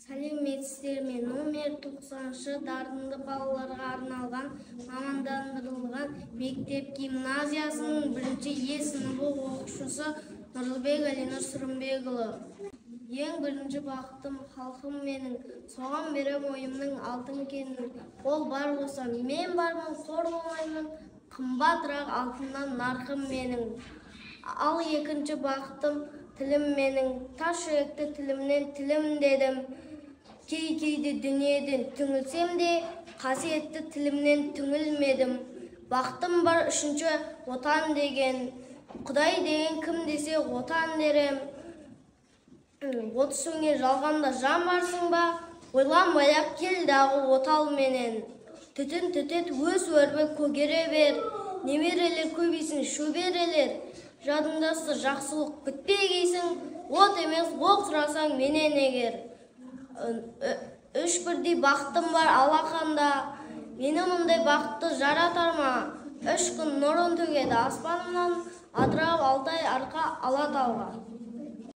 Сәлеметсіздер ме? Номер 90-шы дарынды балаларға арналған мамандандырылған мектеп гимназиясының 1-е сыныбы оқушысы Нұрлыбек Әлинұр Сырымбекұлы. Ең бірінші бақытым халқым менің, соған берем ойымның алтын кенін. Ол бар болса, мен бармын, қор болмаймын, қымбатырақ алтыннан нарқым менің. Ал екінші бақытым тілім менің, тас жүректі тілімнен тілім дедім. Кейде дүниеден түңілсем де, қасиетті тілімнен түңілмедім. Бақытым бар үшінші отан деген, Құдай деген кім десе отан дерем. 30 күнге жалғанда жан барсың ба, ойланбай-ақ кел дағы отал менен. Түтін түтет өз өрбі көгере бер, немерелер көбейсін шөберелер. Жадыңдасы жақсылық күтпегейсің, от емес оқ сұрасаң менен егер. Үш бірдей бақытым бар алақанда, мені мұндай бақытты жаратар ма? 3 күн нұрын төгеді аспанымнан, адырап Алтай арқа Алатауға.